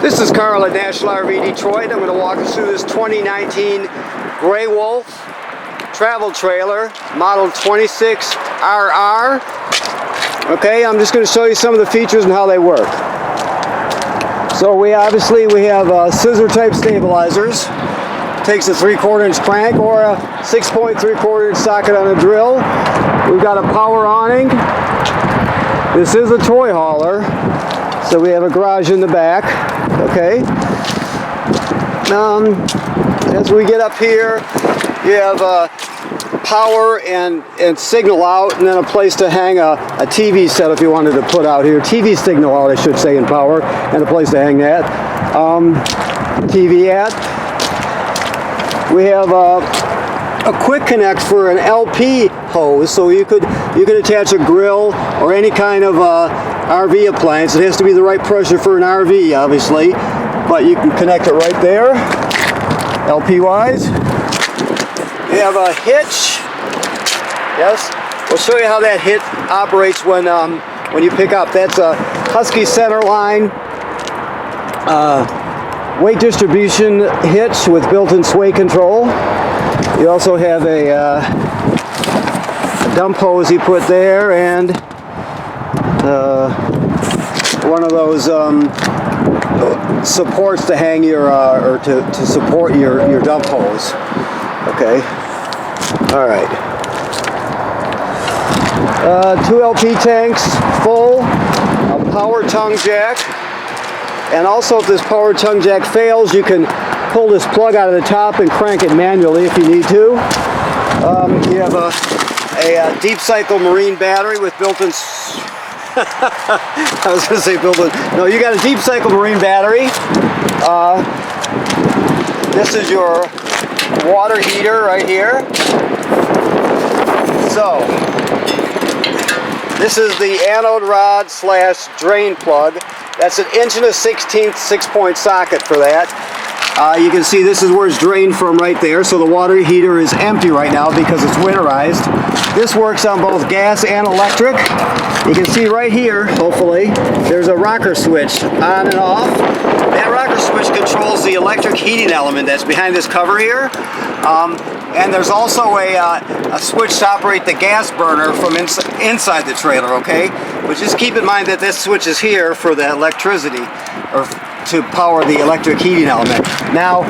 This is Carl at National RV Detroit. I'm going to walk us through this 2019 Gray Wolf travel trailer, model 26RR. Okay, I'm just going to show you some of the features and how they work. So we have scissor type stabilizers. Takes a 3/4 inch crank or a 6.75 inch socket on a drill. We've got a power awning. This is a toy hauler, so we have a garage in the back. Okay. As we get up here, you have power and signal out, and then a place to hang a TV set if you wanted to put out here. TV signal out, I should say, in power, and a place to hang that. TV at. We have a quick connect for an LP hose, so you could attach a grill or any kind of RV appliance. It has to be the right pressure for an RV, obviously, but you can connect it right there, LP wise. You have a hitch. Yes, we'll show you how that hitch operates when you pick up. That's a Husky Centerline weight distribution hitch with built-in sway control. You also have a dump hose you put there, and one of those supports to hang your or to support your dump hose. Okay. All right. 2 LP tanks full, a power tongue jack. And also, if this power tongue jack fails, you can pull this plug out of the top and crank it manually if you need to. You have a deep cycle marine battery with built-in. I was going to say built-in. No, you got a deep cycle marine battery. This is your water heater right here. So, this is the anode rod / drain plug. That's an 1 1/16 6-point socket for that. You can see this is where it's drained from right there, so the water heater is empty right now because it's winterized. This works on both gas and electric. You can see right here, hopefully, there's a rocker switch on and off. That rocker switch controls the electric heating element that's behind this cover here. And there's also a switch to operate the gas burner from inside the trailer, okay? But just keep in mind that this switch is here for the electricity, or to power the electric heating element. Now,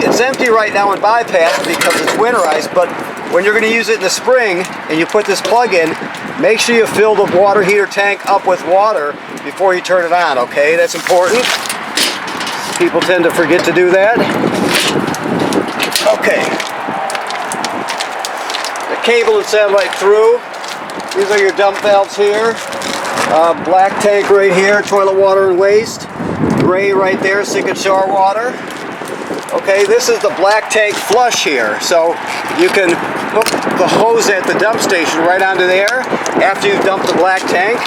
it's empty right now in bypass because it's winterized, but when you're going to use it in the spring and you put this plug in, make sure you fill the water heater tank up with water before you turn it on, okay? That's important. People tend to forget to do that. Okay. The cable and satellite through. These are your dump valves here. Black tank right here, toilet water and waste. Gray right there, sink and shower water. Okay, this is the black tank flush here. So you can hook the hose at the dump station right onto there after you've dumped the black tank.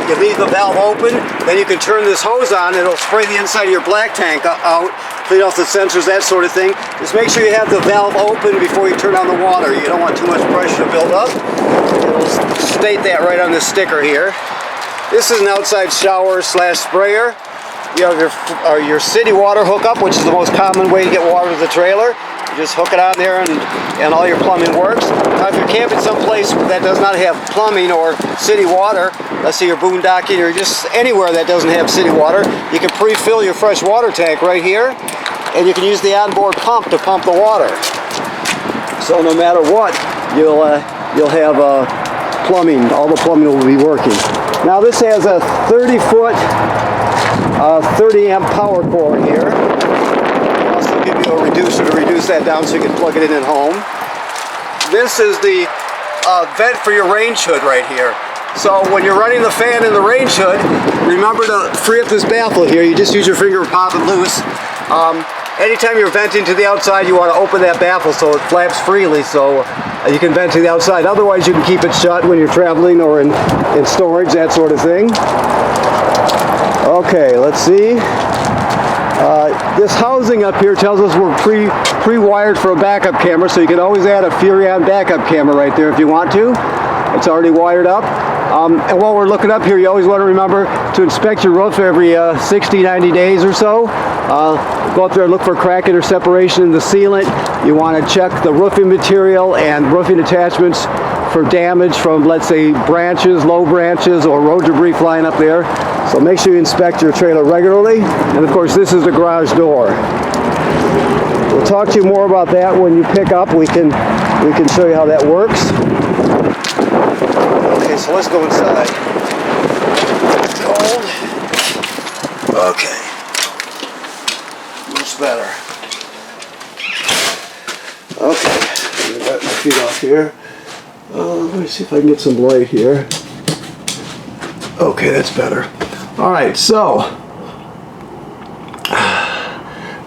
You leave the valve open, then you can turn this hose on, it'll spray the inside of your black tank out, clean off the sensors, that sort of thing. Just make sure you have the valve open before you turn on the water. You don't want too much pressure to build up. It'll state that right on this sticker here. This is an outside shower / sprayer. You have your city water hookup, which is the most common way to get water to the trailer. You just hook it on there and all your plumbing works. Now if you're camping someplace that does not have plumbing or city water, let's say you're boondocking or just anywhere that doesn't have city water, you can pre-fill your fresh water tank right here, and you can use the onboard pump to pump the water. So no matter what, you'll have plumbing. All the plumbing will be working. Now this has a 30-foot 30-amp power cord here. I'll also give you a reducer to reduce that down so you can plug it in at home. This is the vent for your range hood right here. So when you're running the fan in the range hood, remember to free up this baffle here. You just use your finger and pop it loose. Anytime you're venting to the outside, you want to open that baffle so it flaps freely so you can vent to the outside. Otherwise, you can keep it shut when you're traveling or in storage, that sort of thing. Okay, let's see. This housing up here tells us we're pre-wired for a backup camera, so you can always add a Furion backup camera right there if you want to. It's already wired up. And while we're looking up here, you always want to remember to inspect your roof every 60, 90 days or so. Go up there and look for cracking or separation in the sealant. You want to check the roofing material and roofing attachments for damage from, let's say, branches, low branches, or road debris flying up there. So make sure you inspect your trailer regularly. And of course, this is the garage door. We'll talk to you more about that when you pick up. We can show you how that works. Okay, so let's go inside. It's cold. Okay. Much better. Okay. I've got my feet off here. Let me see if I can get some light here. Okay, that's better. Alright, so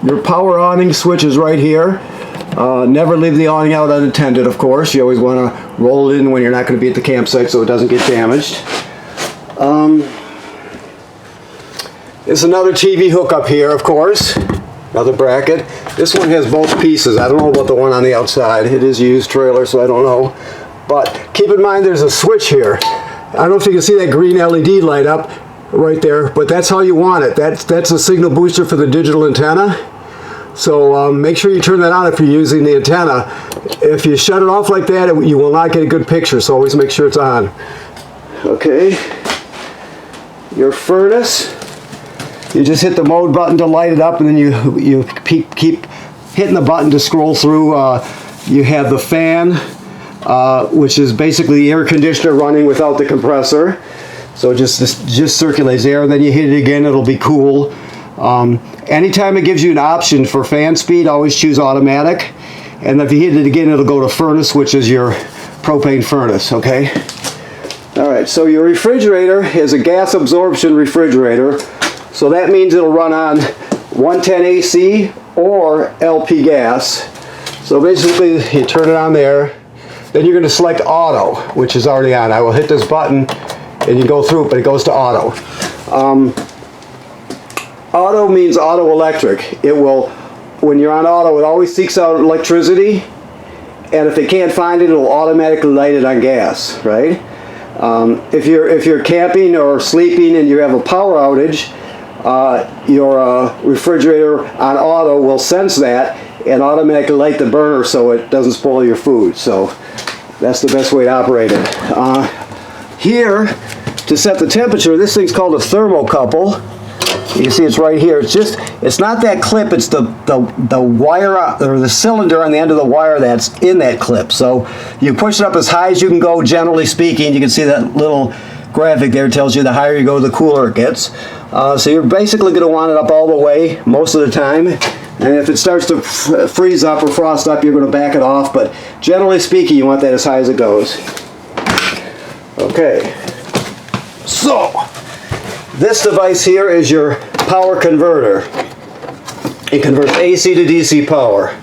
your power awning switch is right here. Never leave the awning out unattended, of course. You always want to roll it in when you're not going to be at the campsite so it doesn't get damaged. There's another TV hookup here, of course. Another bracket. This one has both pieces. I don't know about the one on the outside. It is a used trailer, so I don't know. But keep in mind there's a switch here. I don't know if you can see that green LED light up right there, but that's how you want it. That's a signal booster for the digital antenna. So make sure you turn that on if you're using the antenna. If you shut it off like that, you will not get a good picture, so always make sure it's on. Okay. Your furnace. You just hit the mode button to light it up, and then you keep hitting the button to scroll through. You have the fan, which is basically the air conditioner running without the compressor. So it just circulates air, and then you hit it again, it'll be cool. Anytime it gives you an option for fan speed, always choose automatic. And if you hit it again, it'll go to furnace, which is your propane furnace, okay? All right, so your refrigerator is a gas absorption refrigerator. So that means it'll run on 110 AC or LP gas. So basically, you turn it on there. Then you're going to select auto, which is already on. I will hit this button and you go through it, but it goes to auto. Auto means auto electric. It will, when you're on auto, it always seeks out electricity, and if it can't find it, it'll automatically light it on gas, right? If you're camping or sleeping and you have a power outage, your refrigerator on auto will sense that and automatically light the burner so it doesn't spoil your food. So that's the best way to operate it. Here, to set the temperature, this thing's called a thermocouple. You can see it's right here. It's not that clip, it's the wire or the cylinder on the end of the wire that's in that clip. So you push it up as high as you can go, generally speaking. You can see that little graphic there tells you the higher you go, the cooler it gets. So you're basically going to want it up all the way most of the time. And if it starts to freeze up or frost up, you're going to back it off. But generally speaking, you want that as high as it goes. Okay. So this device here is your power converter. It converts AC to DC power.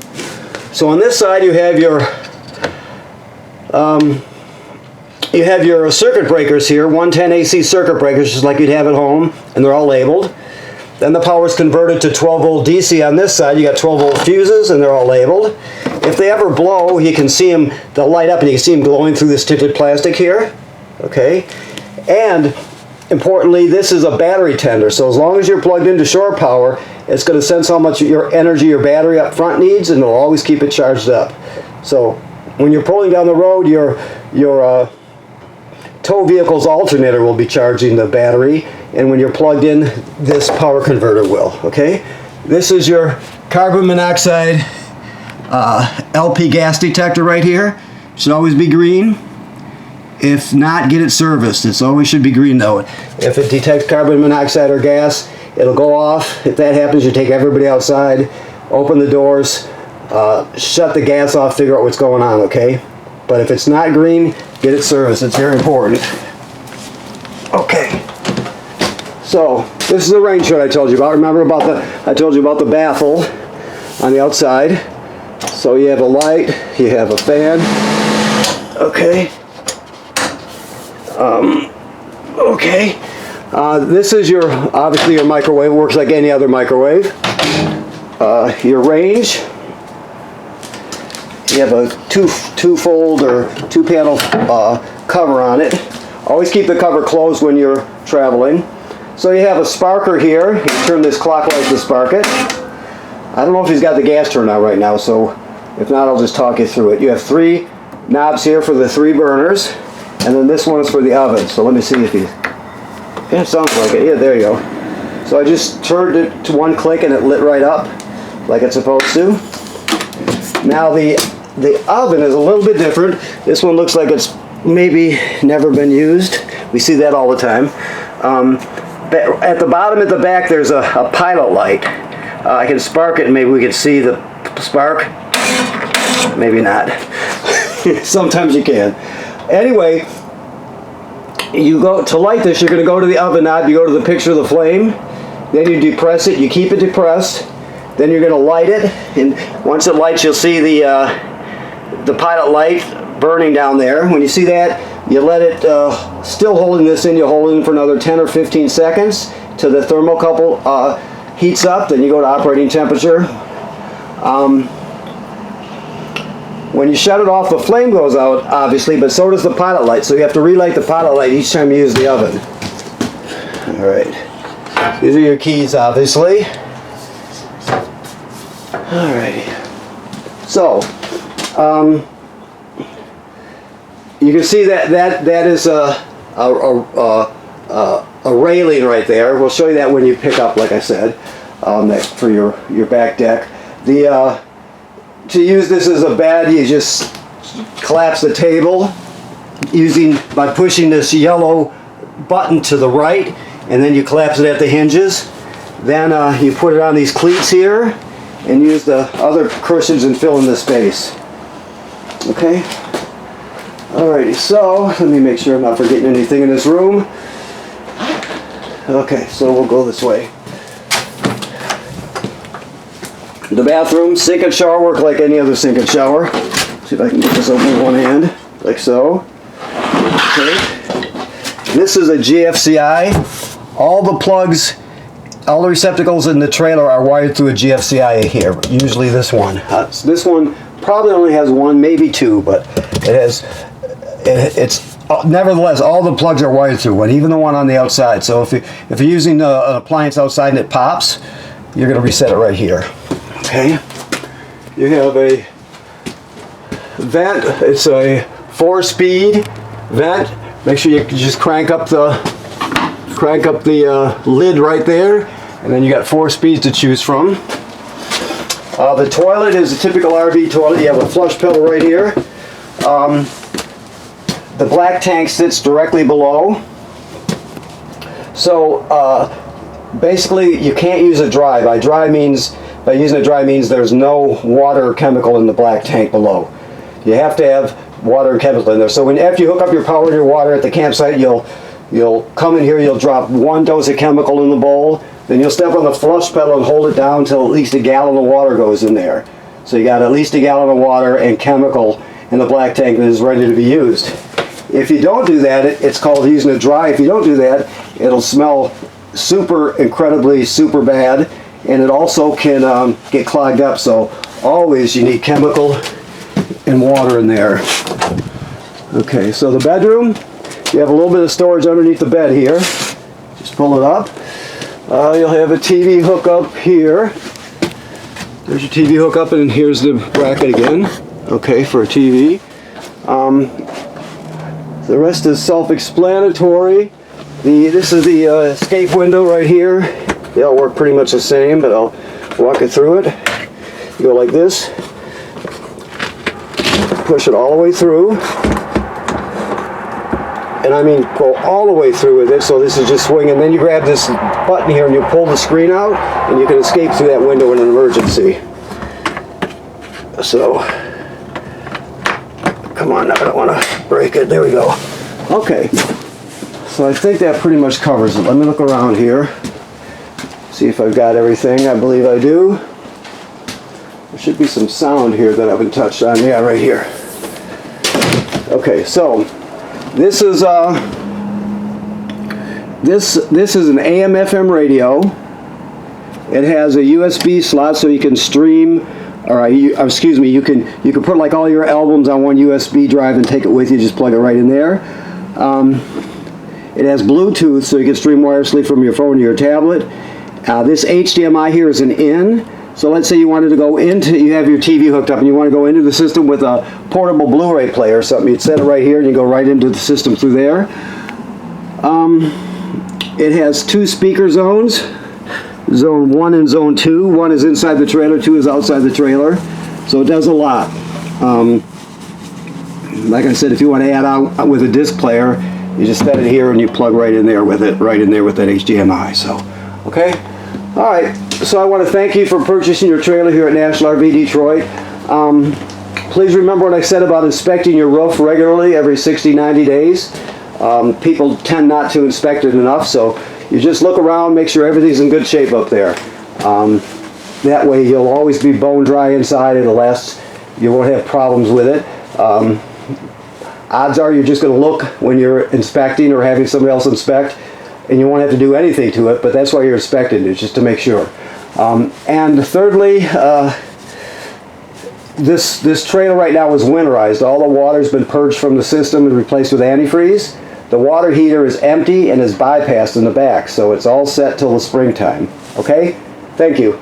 So on this side you have your circuit breakers here, 110 AC circuit breakers, just like you'd have at home, and they're all labeled. Then the power is converted to 12 volt DC on this side. You got 12 volt fuses, and they're all labeled. If they ever blow, you can see them, they'll light up, and you can see them glowing through this tinted plastic here. Okay, and importantly, this is a battery tender, so as long as you're plugged into shore power, it's going to sense how much your energy your battery up front needs, and it'll always keep it charged up. So when you're pulling down the road, your tow vehicle's alternator will be charging the battery, and when you're plugged in, this power converter will. Okay, this is your carbon monoxide LP gas detector right here. It should always be green. If not, get it serviced. It always should be green though. If it detects carbon monoxide or gas, it'll go off. If that happens, you take everybody outside, open the doors, shut the gas off, figure out what's going on, okay? But if it's not green, get it serviced. It's very important. Okay. So this is the rain shirt I told you about. Remember I told you about the baffle on the outside. So you have a light, you have a fan. Okay. Okay. This is obviously your microwave. It works like any other microwave. Your range. You have a two-fold or two-panel cover on it. Always keep the cover closed when you're traveling. So you have a sparker here. You turn this clockwise to spark it. I don't know if he's got the gas turned on right now, so if not, I'll just talk you through it. You have 3 knobs here for the 3 burners, and then this one is for the oven. So let me see if he... Yeah, it sounds like it. Yeah, there you go. So I just turned it to 1 click and it lit right up like it's supposed to. Now the oven is a little bit different. This one looks like it's maybe never been used. We see that all the time. At the bottom at the back there's a pilot light. I can spark it and maybe we can see the spark. Maybe not. Sometimes you can. Anyway, you go to light this, you're going to go to the oven knob, you go to the picture of the flame, then you depress it, you keep it depressed, then you're going to light it, and once it lights you'll see the pilot light burning down there. When you see that, you let it, still holding this in, you hold it in for another 10 or 15 seconds till the thermocouple heats up, then you go to operating temperature. When you shut it off, the flame goes out, obviously, but so does the pilot light, so you have to relight the pilot light each time you use the oven. Alright, these are your keys, obviously. Alrighty, so you can see that is a railing right there. We'll show you that when you pick up, like I said, for your back deck. To use this as a bed, you just collapse the table by pushing this yellow button to the right, and then you collapse it at the hinges. Then you put it on these cleats here and use the other cushions and fill in the space. Okay? Alrighty, so let me make sure I'm not forgetting anything in this room. Okay, so we'll go this way. The bathroom, sink and shower work like any other sink and shower. See if I can get this open with one hand, like so. Okay. This is a GFCI. All the plugs, all the receptacles in the trailer are wired through a GFCI here. Usually this one. This one probably only has 1, maybe 2, but it has. It's nevertheless all the plugs are wired through one, even the one on the outside. So if you're using an appliance outside and it pops, you're going to reset it right here. Okay, you have a vent. It's a 4-speed vent. Make sure you just crank up the lid right there, and then you got 4 speeds to choose from. The toilet is a typical RV toilet. You have a flush pedal right here. The black tank sits directly below. So basically, you can't use a dry. By using a dry means there's no water or chemical in the black tank below. You have to have water and chemical in there. So after you hook up your power and your water at the campsite, you'll come in here, you'll drop 1 dose of chemical in the bowl, then you'll step on the flush pedal and hold it down until at least a gallon of water goes in there. So you got at least a gallon of water and chemical in the black tank that is ready to be used. If you don't do that, it's called using a dry. If you don't do that, it'll smell incredibly super bad. And it also can get clogged up, so always you need chemical and water in there. Okay, so the bedroom, you have a little bit of storage underneath the bed here. Just pull it up. You'll have a TV hookup here. There's your TV hookup, and here's the bracket again. Okay, for a TV. The rest is self-explanatory. This is the escape window right here. They all work pretty much the same, but I'll walk you through it. You go like this, push it all the way through, and I mean go all the way through with it, so this is just swinging. Then you grab this button here and you pull the screen out, and you can escape through that window in an emergency. So, come on now, I don't want to break it. There we go. Okay, so I think that pretty much covers it. Let me look around here. See if I've got everything. I believe I do. There should be some sound here that I haven't touched on. Yeah, right here. Okay, so this is this is an AM/FM radio. It has a USB slot so you can stream, or excuse me, you can put like all your albums on one USB drive and take it with you. Just plug it right in there. It has Bluetooth, so you can stream wirelessly from your phone to your tablet. This HDMI here is an in. So let's say you wanted to go into, you have your TV hooked up and you want to go into the system with a portable Blu-ray player or something. You'd set it right here and you go right into the system through there. It has 2 speaker zones, zone 1 and zone 2. 1 is inside the trailer, 2 is outside the trailer. So it does a lot. Like I said, if you want to add on with a disc player, you just set it here and you plug right in there with it, right in there with that HDMI. So, okay? All right, so I want to thank you for purchasing your trailer here at National RV Detroit. Please remember what I said about inspecting your roof regularly every 60-90 days. People tend not to inspect it enough, so you just look around, make sure everything's in good shape up there. That way you'll always be bone dry inside. It'll last, you won't have problems with it. Odds are you're just going to look when you're inspecting or having somebody else inspect, and you won't have to do anything to it, but that's why you're inspecting it, just to make sure. And thirdly, this trailer right now is winterized. All the water's been purged from the system and replaced with antifreeze. The water heater is empty and is bypassed in the back, so it's all set till the springtime. Okay? Thank you.